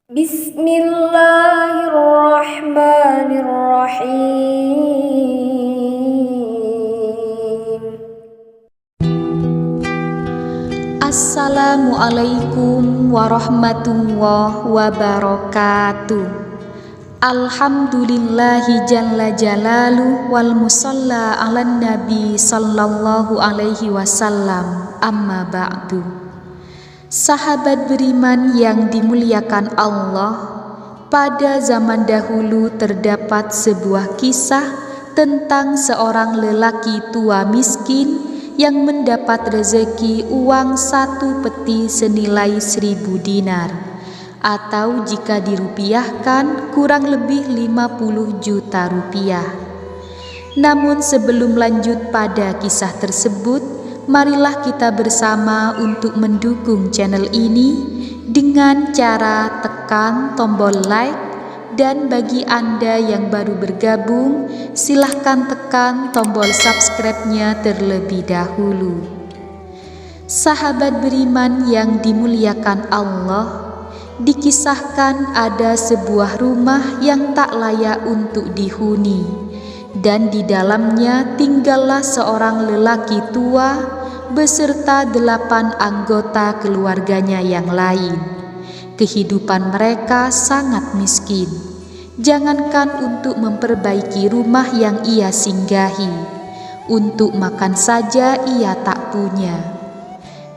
Bismillahirrahmanirrahim. Assalamualaikum warahmatullahi wabarakatuh. Alhamdulillahi jalla jalaluh wal musalla ala nabi sallallahu alaihi wasallam, amma ba'du. Sahabat beriman yang dimuliakan Allah, pada zaman dahulu terdapat sebuah kisah tentang seorang lelaki tua miskin yang mendapat rezeki uang 1 peti senilai 1000 dinar, atau jika dirupiahkan kurang lebih 50 juta rupiah. Namun sebelum lanjut pada kisah tersebut, marilah kita bersama untuk mendukung channel ini dengan cara tekan tombol like, dan bagi Anda yang baru bergabung, silahkan tekan tombol subscribe-nya terlebih dahulu. Sahabat beriman yang dimuliakan Allah, dikisahkan ada sebuah rumah yang tak layak untuk dihuni, dan di dalamnya tinggallah seorang lelaki tua beserta 8 anggota keluarganya yang lain. Kehidupan mereka sangat miskin. Jangankan untuk memperbaiki rumah yang ia singgahi, untuk makan saja ia tak punya.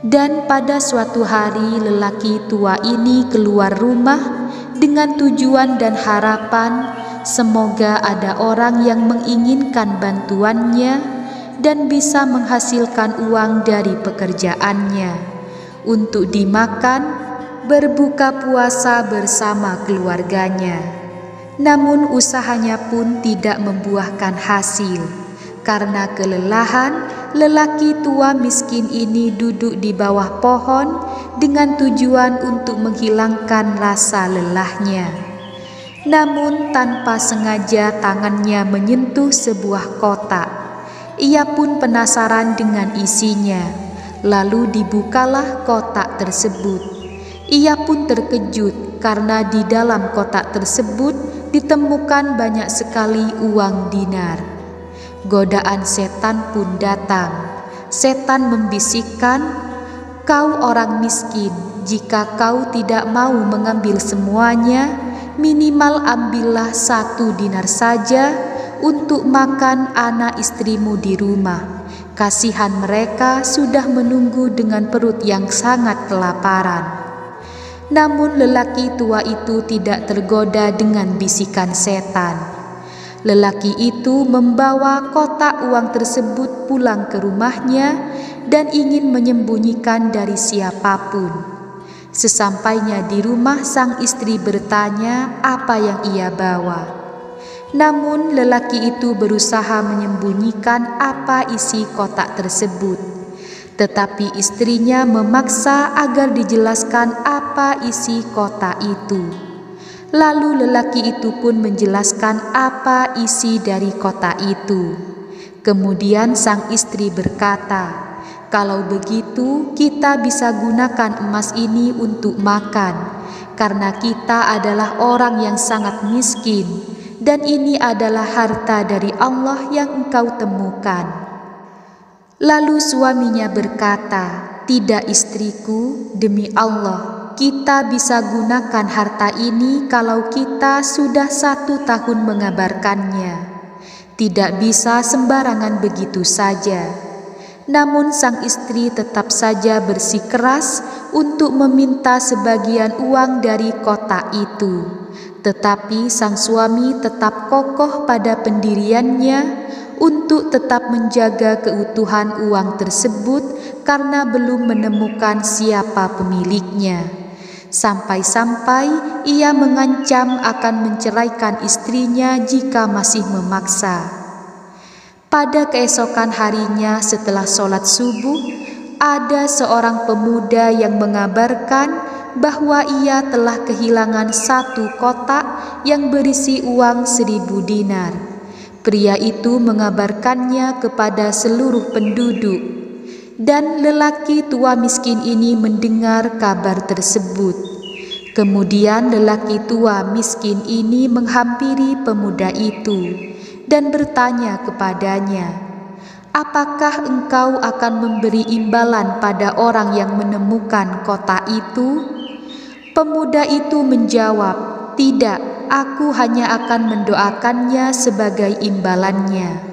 Dan pada suatu hari lelaki tua ini keluar rumah dengan tujuan dan harapan semoga ada orang yang menginginkan bantuannya dan bisa menghasilkan uang dari pekerjaannya untuk dimakan berbuka puasa bersama keluarganya. Namun usahanya pun tidak membuahkan hasil. Karena kelelahan, lelaki tua miskin ini duduk di bawah pohon dengan tujuan untuk menghilangkan rasa lelahnya. Namun tanpa sengaja tangannya menyentuh sebuah kotak. Ia pun penasaran dengan isinya, lalu dibukalah kotak tersebut. Ia pun terkejut karena di dalam kotak tersebut ditemukan banyak sekali uang dinar. Godaan setan pun datang. Setan membisikkan, "Kau orang miskin, jika kau tidak mau mengambil semuanya, minimal ambillah 1 dinar saja untuk makan anak istrimu di rumah. Kasihan mereka sudah menunggu dengan perut yang sangat kelaparan." Namun lelaki tua itu tidak tergoda dengan bisikan setan. Lelaki itu membawa kotak uang tersebut pulang ke rumahnya dan ingin menyembunyikan dari siapapun. Sesampainya di rumah, sang istri bertanya apa yang ia bawa. Namun lelaki itu berusaha menyembunyikan apa isi kotak tersebut. Tetapi istrinya memaksa agar dijelaskan apa isi kotak itu. Lalu lelaki itu pun menjelaskan apa isi dari kotak itu. Kemudian sang istri berkata, "Kalau begitu kita bisa gunakan emas ini untuk makan, karena kita adalah orang yang sangat miskin. Dan ini adalah harta dari Allah yang engkau temukan." Lalu suaminya berkata, "Tidak istriku, demi Allah, kita bisa gunakan harta ini kalau kita sudah 1 tahun mengabarkannya. Tidak bisa sembarangan begitu saja." Namun sang istri tetap saja bersikeras untuk meminta sebagian uang dari kotak itu. Tetapi sang suami tetap kokoh pada pendiriannya untuk tetap menjaga keutuhan uang tersebut karena belum menemukan siapa pemiliknya. Sampai-sampai ia mengancam akan menceraikan istrinya jika masih memaksa. Pada keesokan harinya setelah sholat subuh, ada seorang pemuda yang mengabarkan bahwa ia telah kehilangan 1 kotak yang berisi uang 1000 dinar. Pria itu mengabarkannya kepada seluruh penduduk, dan lelaki tua miskin ini mendengar kabar tersebut. Kemudian lelaki tua miskin ini menghampiri pemuda itu dan bertanya kepadanya, "Apakah engkau akan memberi imbalan pada orang yang menemukan kota itu?" Pemuda itu menjawab, "Tidak, aku hanya akan mendoakannya sebagai imbalannya."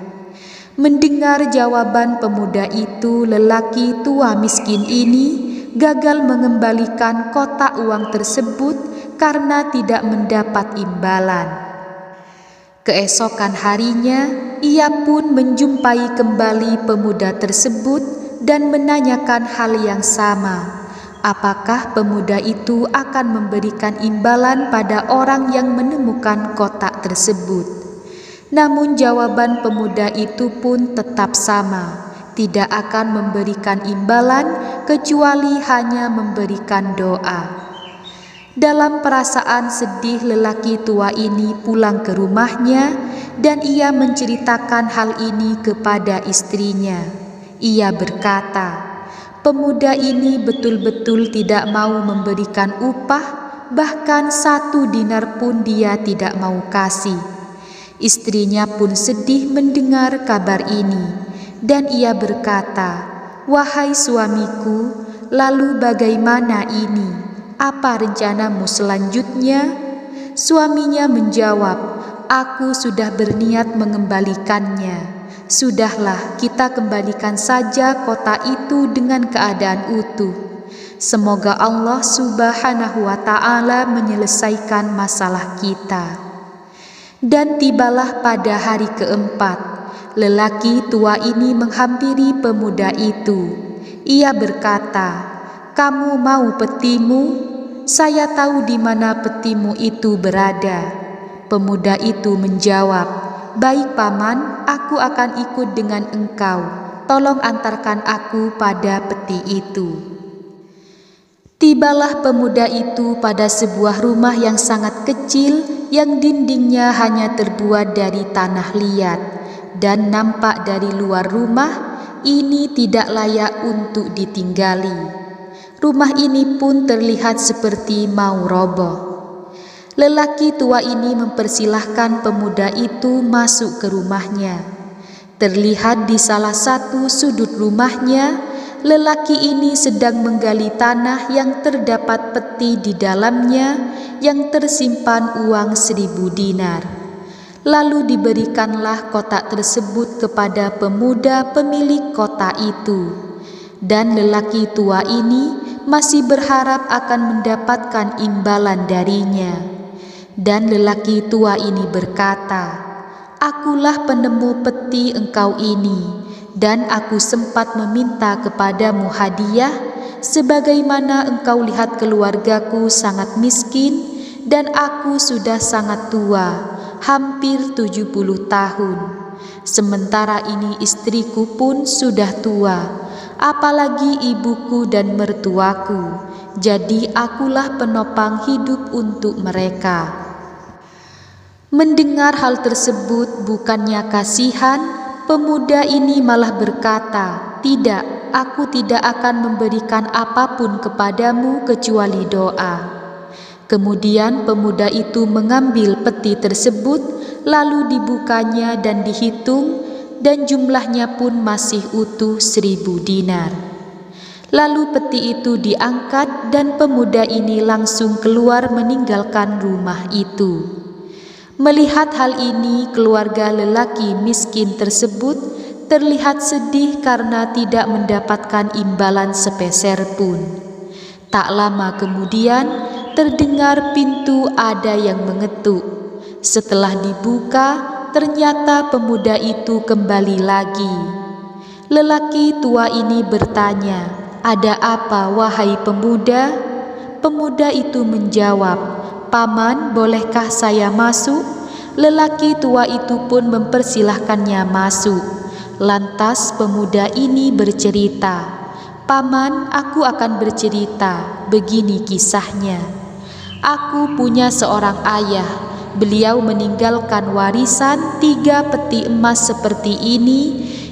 Mendengar jawaban pemuda itu, lelaki tua miskin ini gagal mengembalikan kotak uang tersebut karena tidak mendapat imbalan. Keesokan harinya, ia pun menjumpai kembali pemuda tersebut dan menanyakan hal yang sama. Apakah pemuda itu akan memberikan imbalan pada orang yang menemukan kotak tersebut? Namun jawaban pemuda itu pun tetap sama, tidak akan memberikan imbalan kecuali hanya memberikan doa. Dalam perasaan sedih, lelaki tua ini pulang ke rumahnya dan ia menceritakan hal ini kepada istrinya. Ia berkata, "Pemuda ini betul-betul tidak mau memberikan upah, bahkan 1 dinar pun dia tidak mau kasih." Istrinya pun sedih mendengar kabar ini, dan ia berkata, "Wahai suamiku, lalu bagaimana ini? Apa rencanamu selanjutnya?" Suaminya menjawab, "Aku sudah berniat mengembalikannya. Sudahlah, kita kembalikan saja kota itu dengan keadaan utuh. Semoga Allah Subhanahu wa Ta'ala menyelesaikan masalah kita." Dan tibalah pada hari keempat, lelaki tua ini menghampiri pemuda itu. Ia berkata, "Kamu mau petimu? Saya tahu di mana petimu itu berada." Pemuda itu menjawab, "Baik paman, aku akan ikut dengan engkau. Tolong antarkan aku pada peti itu." Tibalah pemuda itu pada sebuah rumah yang sangat kecil, yang dindingnya hanya terbuat dari tanah liat, dan nampak dari luar rumah ini tidak layak untuk ditinggali. Rumah ini pun terlihat seperti mau roboh. Lelaki tua ini mempersilahkan pemuda itu masuk ke rumahnya. Terlihat di salah satu sudut rumahnya, lelaki ini sedang menggali tanah yang terdapat peti di dalamnya yang tersimpan uang 1000 dinar. Lalu diberikanlah kotak tersebut kepada pemuda pemilik kota itu. Dan lelaki tua ini masih berharap akan mendapatkan imbalan darinya. Dan lelaki tua ini berkata, "Akulah penemu peti engkau ini, dan aku sempat meminta kepadamu hadiah, sebagaimana engkau lihat keluargaku sangat miskin, dan aku sudah sangat tua, hampir 70 tahun. Sementara ini istriku pun sudah tua, apalagi ibuku dan mertuaku, jadi akulah penopang hidup untuk mereka." Mendengar hal tersebut, bukannya kasihan, pemuda ini malah berkata, "Tidak, aku tidak akan memberikan apapun kepadamu kecuali doa." Kemudian pemuda itu mengambil peti tersebut, lalu dibukanya dan dihitung, dan jumlahnya pun masih utuh 1000 dinar. Lalu peti itu diangkat dan pemuda ini langsung keluar meninggalkan rumah itu. Melihat hal ini, keluarga lelaki miskin tersebut terlihat sedih karena tidak mendapatkan imbalan sepeser pun. Tak lama kemudian, terdengar pintu ada yang mengetuk. Setelah dibuka, ternyata pemuda itu kembali lagi. Lelaki tua ini bertanya, "Ada apa, wahai pemuda?" Pemuda itu menjawab, "Paman, bolehkah saya masuk?" Lelaki tua itu pun mempersilahkannya masuk. Lantas pemuda ini bercerita, "Paman, aku akan bercerita. Begini kisahnya. Aku punya seorang ayah. Beliau meninggalkan warisan 3 peti emas seperti ini,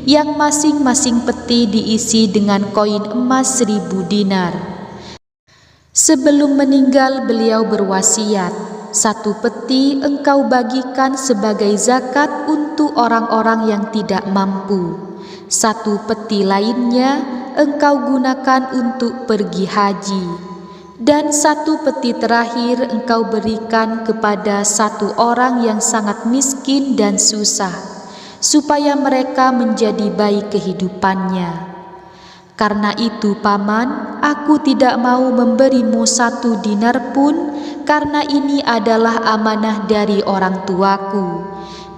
yang masing-masing peti diisi dengan koin emas 1000 dinar. Sebelum meninggal beliau berwasiat, 1 peti engkau bagikan sebagai zakat untuk orang-orang yang tidak mampu. 1 peti lainnya engkau gunakan untuk pergi haji. Dan 1 peti terakhir engkau berikan kepada 1 orang yang sangat miskin dan susah, supaya mereka menjadi baik kehidupannya. Karena itu paman, aku tidak mau memberimu 1 dinar pun, karena ini adalah amanah dari orang tuaku.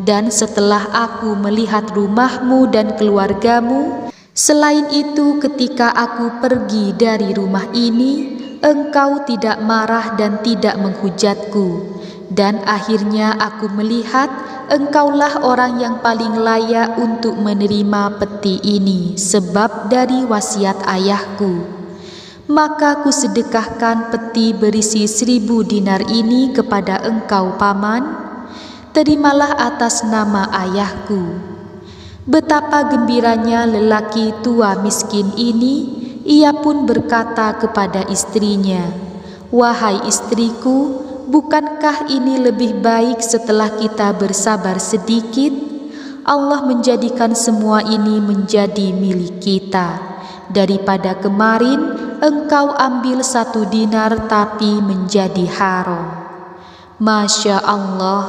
Dan setelah aku melihat rumahmu dan keluargamu, selain itu ketika aku pergi dari rumah ini, engkau tidak marah dan tidak menghujatku. Dan akhirnya aku melihat engkaulah orang yang paling layak untuk menerima peti ini, sebab dari wasiat ayahku. Maka kusedekahkan peti berisi 1000 dinar ini kepada engkau paman. Terimalah atas nama ayahku. Betapa gembiranya lelaki tua miskin ini. Ia pun berkata kepada istrinya, "Wahai istriku, bukankah ini lebih baik setelah kita bersabar sedikit? Allah menjadikan semua ini menjadi milik kita, daripada kemarin engkau ambil 1 dinar tapi menjadi haram." Masya Allah,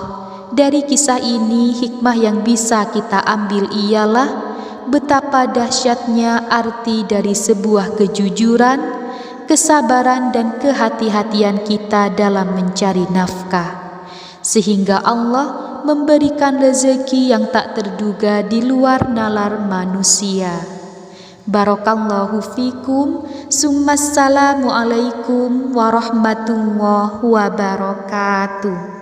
dari kisah ini hikmah yang bisa kita ambil ialah betapa dahsyatnya arti dari sebuah kejujuran, kesabaran dan kehati-hatian kita dalam mencari nafkah, sehingga Allah memberikan rezeki yang tak terduga di luar nalar manusia. Barakallahu fikum, summa assalamu alaikum warahmatullahi wabarakatuh.